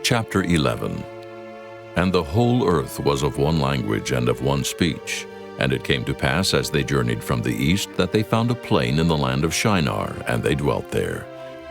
Chapter 11. And the whole earth was of one language and of one speech. And it came to pass, as they journeyed from the east, that they found a plain in the land of Shinar, and they dwelt there.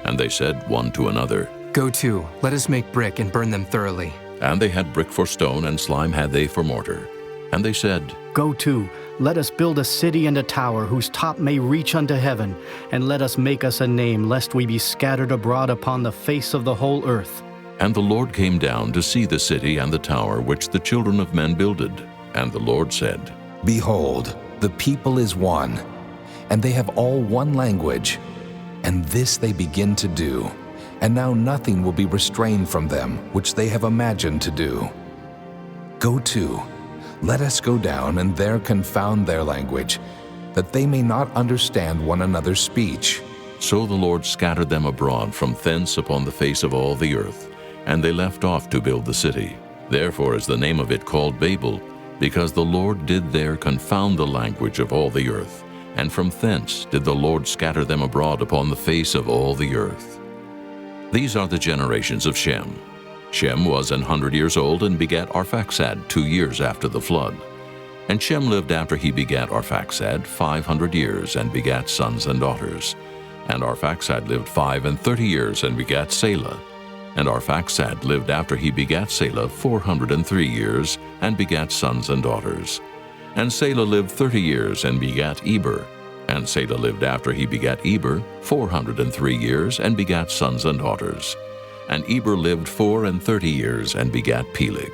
And they said one to another, Go to, let us make brick and burn them thoroughly. And they had brick for stone, and slime had they for mortar. And they said, Go to, let us build a city and a tower whose top may reach unto heaven, and let us make us a name, lest we be scattered abroad upon the face of the whole earth. And the Lord came down to see the city and the tower which the children of men builded. And the Lord said, Behold, the people is one, and they have all one language. And this they begin to do, and now nothing will be restrained from them which they have imagined to do. Go to, let us go down and there confound their language, that they may not understand one another's speech. So the Lord scattered them abroad from thence upon the face of all the earth, and they left off to build the city. Therefore is the name of it called Babel, because the Lord did there confound the language of all the earth, and from thence did the Lord scatter them abroad upon the face of all the earth. These are the generations of Shem. Shem was 100 years old and begat Arphaxad 2 years after the flood. And Shem lived after he begat Arphaxad 500 years, and begat sons and daughters. And Arphaxad lived 35 years, and begat Salah. And Arphaxad lived after he begat Salah 403 years, and begat sons and daughters. And Salah lived 30 years, and begat Eber. And Salah lived after he begat Eber 403 years, and begat sons and daughters. And Eber lived 34 years, and begat Peleg.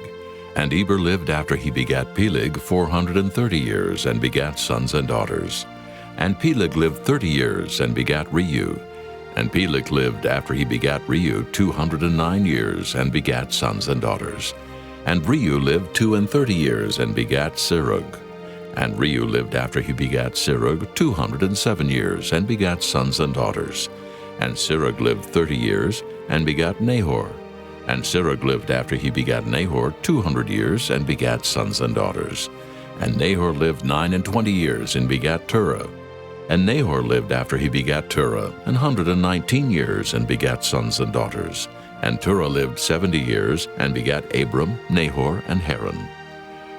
And Eber lived after he begat Peleg 430 years, and begat sons and daughters. And Peleg lived 30 years, and begat Reu. And Peleg lived after he begat Reu 209 years, and begat sons and daughters. And Reu lived 32 years, and begat Serug. And Reu lived after he begat Serug 207 years, and begat sons and daughters. And Serug lived 30 years, and begat Nahor. And Serug lived after he begat Nahor 200 years, and begat sons and daughters. And Nahor lived 29 years, and begat Terah. And Nahor lived after he begat Terah 119 years, and begat sons and daughters. And Terah lived 70 years, and begat Abram, Nahor, and Haran.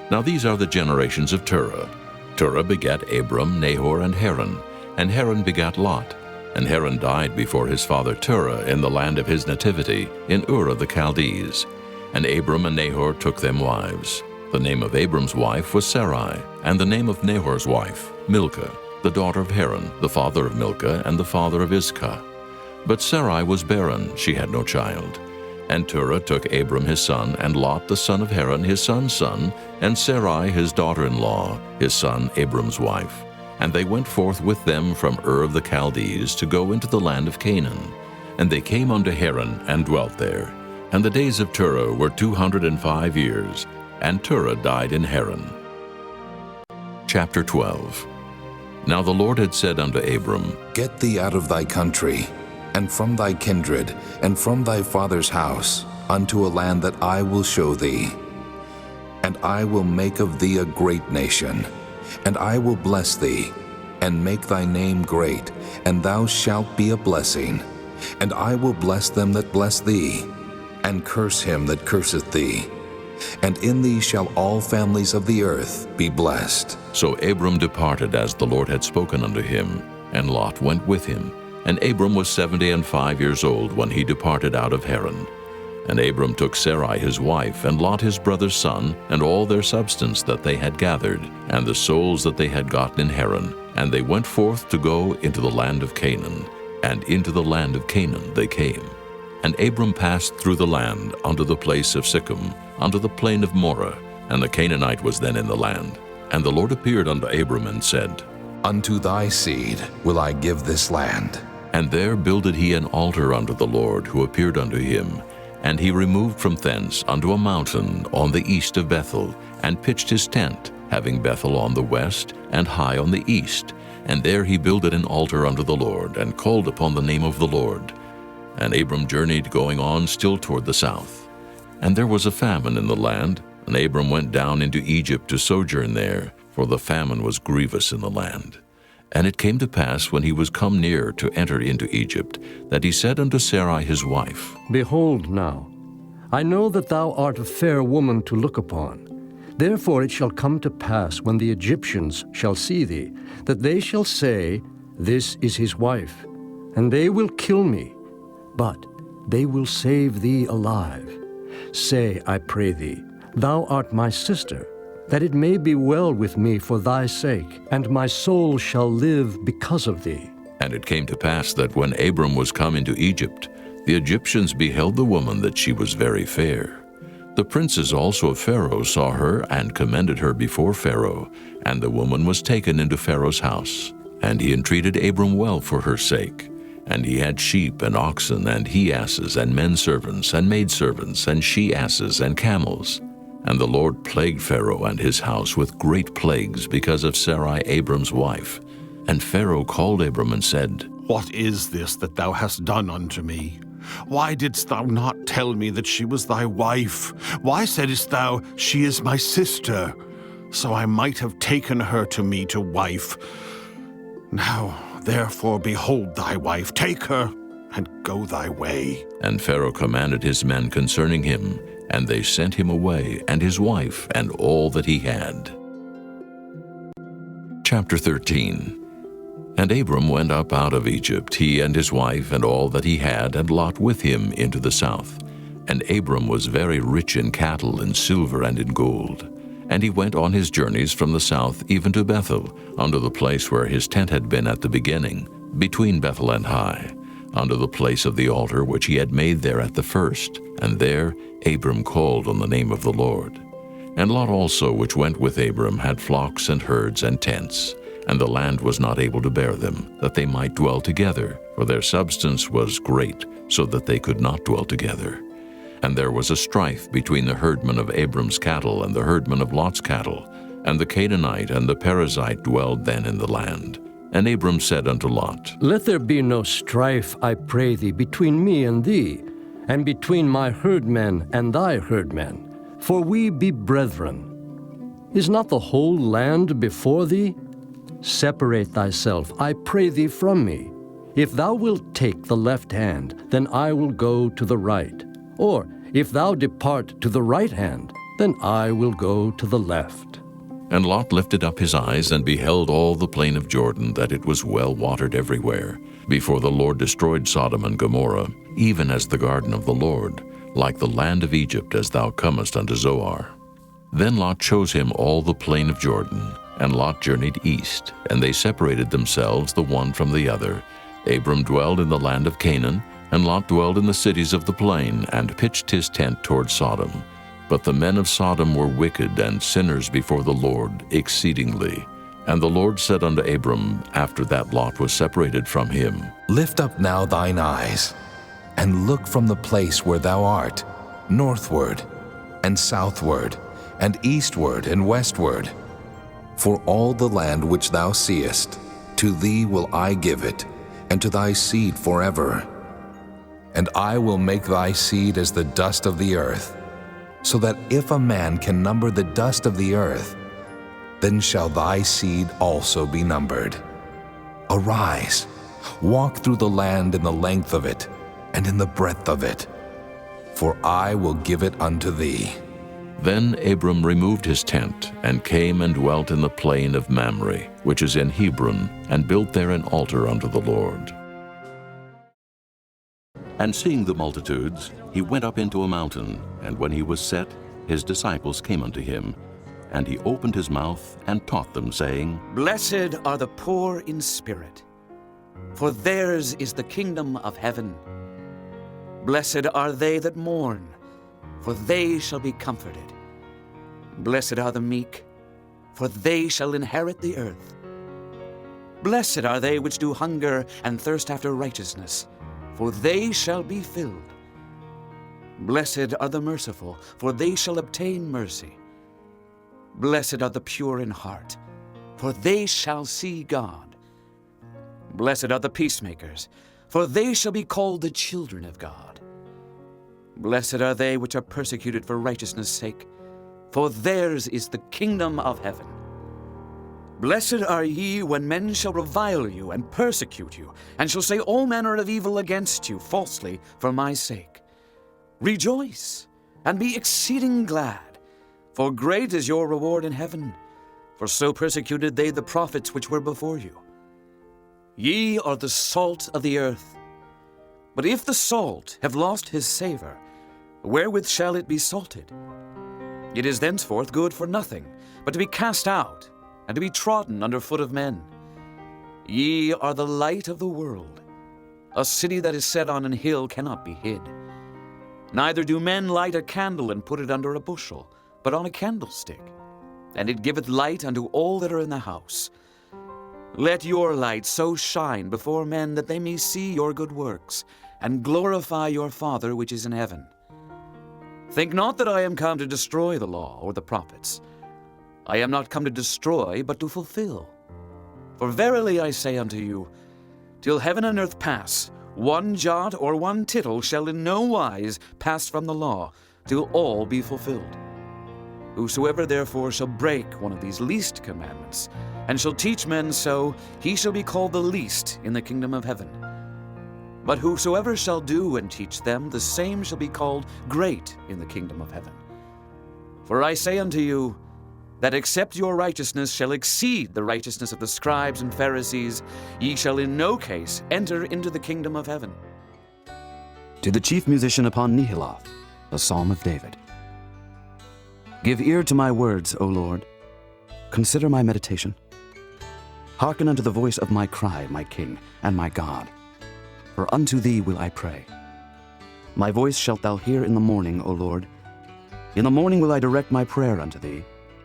Now these are the generations of Terah. Terah begat Abram, Nahor, and Haran. And Haran begat Lot. And Haran died before his father Terah in the land of his nativity, in Ur of the Chaldees. And Abram and Nahor took them wives. The name of Abram's wife was Sarai, and the name of Nahor's wife, Milcah, the daughter of Haran, the father of Milcah, and the father of Iscah. But Sarai was barren, she had no child. And Terah took Abram his son, and Lot the son of Haran his son's son, and Sarai his daughter-in-law, his son Abram's wife. And they went forth with them from Ur of the Chaldees to go into the land of Canaan. And they came unto Haran, and dwelt there. And the days of Terah were 205 years, and Terah died in Haran. Chapter 12. Now the Lord had said unto Abram, Get thee out of thy country, and from thy kindred, and from thy father's house, unto a land that I will show thee. And I will make of thee a great nation, and I will bless thee, and make thy name great, and thou shalt be a blessing. And I will bless them that bless thee, and curse him that curseth thee. And in thee shall all families of the earth be blessed. So Abram departed as the Lord had spoken unto him, and Lot went with him. And Abram was 75 years old when he departed out of Haran. And Abram took Sarai his wife, and Lot his brother's son, and all their substance that they had gathered, and the souls that they had gotten in Haran. And they went forth to go into the land of Canaan. And into the land of Canaan they came. And Abram passed through the land unto the place of Sichem, unto the plain of Moreh, and the Canaanite was then in the land. And the Lord appeared unto Abram and said, Unto thy seed will I give this land. And there builded he an altar unto the Lord, who appeared unto him. And he removed from thence unto a mountain on the east of Bethel, and pitched his tent, having Bethel on the west, and Hai on the east. And there he builded an altar unto the Lord, and called upon the name of the Lord. And Abram journeyed, going on still toward the south. And there was a famine in the land, and Abram went down into Egypt to sojourn there, for the famine was grievous in the land. And it came to pass, when he was come near to enter into Egypt, that he said unto Sarai his wife, Behold now, I know that thou art a fair woman to look upon. Therefore it shall come to pass, when the Egyptians shall see thee, that they shall say, This is his wife. And they will kill me, but they will save thee alive. Say, I pray thee, Thou art my sister, that it may be well with me for thy sake, and my soul shall live because of thee. And it came to pass that when Abram was come into Egypt, the Egyptians beheld the woman that she was very fair. The princes also of Pharaoh saw her and commended her before Pharaoh, and the woman was taken into Pharaoh's house. And he entreated Abram well for her sake. And he had sheep and oxen and he-asses and men-servants and maidservants and she-asses and camels. And the Lord plagued Pharaoh and his house with great plagues because of Sarai Abram's wife. And Pharaoh called Abram and said, What is this that thou hast done unto me? Why didst thou not tell me that she was thy wife? Why saidst thou, She is my sister? So I might have taken her to me to wife. Now, therefore, behold thy wife, take her, and go thy way. And Pharaoh commanded his men concerning him, and they sent him away, and his wife, and all that he had. Chapter 13. And Abram went up out of Egypt, he and his wife, and all that he had, and Lot with him into the south. And Abram was very rich in cattle, in silver, and in gold. And he went on his journeys from the south even to Bethel, unto the place where his tent had been at the beginning, between Bethel and Hai, unto the place of the altar which he had made there at the first. And there Abram called on the name of the Lord. And Lot also, which went with Abram, had flocks and herds and tents. And the land was not able to bear them, that they might dwell together, for their substance was great, so that they could not dwell together. And there was a strife between the herdmen of Abram's cattle and the herdmen of Lot's cattle. And the Canaanite and the Perizzite dwelled then in the land. And Abram said unto Lot, Let there be no strife, I pray thee, between me and thee, and between my herdmen and thy herdmen, for we be brethren. Is not the whole land before thee? Separate thyself, I pray thee, from me. If thou wilt take the left hand, then I will go to the right. Or if thou depart to the right hand, then I will go to the left. And Lot lifted up his eyes and beheld all the plain of Jordan, that it was well watered everywhere, before the Lord destroyed Sodom and Gomorrah, even as the garden of the Lord, like the land of Egypt, as thou comest unto Zoar. Then Lot chose him all the plain of Jordan, and Lot journeyed east, and they separated themselves the one from the other. Abram dwelled in the land of Canaan, and Lot dwelled in the cities of the plain, and pitched his tent toward Sodom. But the men of Sodom were wicked and sinners before the Lord exceedingly. And the Lord said unto Abram, after that Lot was separated from him, Lift up now thine eyes, and look from the place where thou art, northward, and southward, and eastward, and westward. For all the land which thou seest, to thee will I give it, and to thy seed forever. And I will make thy seed as the dust of the earth, so that if a man can number the dust of the earth, then shall thy seed also be numbered. Arise, walk through the land in the length of it, and in the breadth of it, for I will give it unto thee. Then Abram removed his tent, and came and dwelt in the plain of Mamre, which is in Hebron, and built there an altar unto the Lord. And seeing the multitudes, he went up into a mountain, and when he was set, his disciples came unto him. And he opened his mouth and taught them, saying, Blessed are the poor in spirit, for theirs is the kingdom of heaven. Blessed are they that mourn, for they shall be comforted. Blessed are the meek, for they shall inherit the earth. Blessed are they which do hunger and thirst after righteousness, for they shall be filled. Blessed are the merciful, for they shall obtain mercy. Blessed are the pure in heart, for they shall see God. Blessed are the peacemakers, for they shall be called the children of God. Blessed are they which are persecuted for righteousness' sake, for theirs is the kingdom of heaven. Blessed are ye when men shall revile you and persecute you, and shall say all manner of evil against you falsely for my sake. Rejoice, and be exceeding glad, for great is your reward in heaven, for so persecuted they the prophets which were before you. Ye are the salt of the earth. But if the salt have lost his savor, wherewith shall it be salted? It is thenceforth good for nothing, but to be cast out, and to be trodden under foot of men. Ye are the light of the world. A city that is set on an hill cannot be hid. Neither do men light a candle and put it under a bushel, but on a candlestick, and it giveth light unto all that are in the house. Let your light so shine before men that they may see your good works, and glorify your Father which is in heaven. Think not that I am come to destroy the law or the prophets. I am not come to destroy, but to fulfill. For verily I say unto you, till heaven and earth pass, one jot or one tittle shall in no wise pass from the law, till all be fulfilled. Whosoever therefore shall break one of these least commandments, and shall teach men so, he shall be called the least in the kingdom of heaven. But whosoever shall do and teach them, the same shall be called great in the kingdom of heaven. For I say unto you, that except your righteousness shall exceed the righteousness of the scribes and Pharisees, ye shall in no case enter into the kingdom of heaven. To the chief musician upon Nehiloth, a psalm of David. Give ear to my words, O Lord. Consider my meditation. Hearken unto the voice of my cry, my King and my God. For unto thee will I pray. My voice shalt thou hear in the morning, O Lord. In the morning will I direct my prayer unto thee,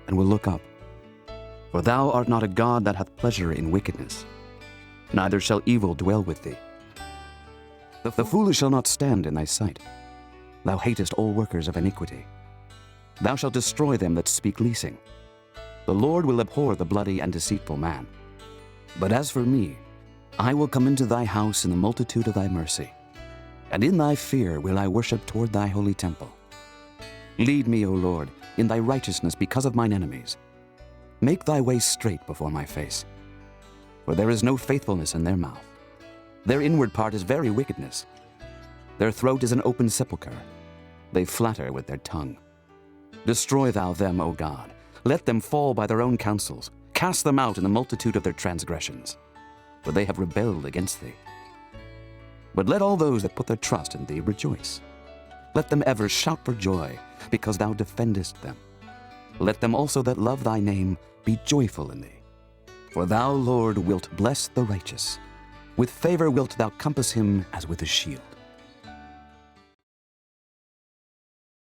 and will look up. For thou art not a God that hath pleasure in wickedness, neither shall evil dwell with thee. The foolish shall not stand in thy sight. Thou hatest all workers of iniquity. Thou shalt destroy them that speak leasing. The Lord will abhor the bloody and deceitful man. But as for me, I will come into thy house in the multitude of thy mercy, and in thy fear will I worship toward thy holy temple. Lead me, O Lord, in thy righteousness because of mine enemies. Make thy way straight before my face. For there is no faithfulness in their mouth. Their inward part is very wickedness. Their throat is an open sepulchre. They flatter with their tongue. Destroy thou them, O God. Let them fall by their own counsels. Cast them out in the multitude of their transgressions. For they have rebelled against thee. But let all those that put their trust in thee rejoice. Let them ever shout for joy, because thou defendest them. Let them also that love thy name be joyful in thee. For thou, Lord, wilt bless the righteous. With favor wilt thou compass him as with a shield.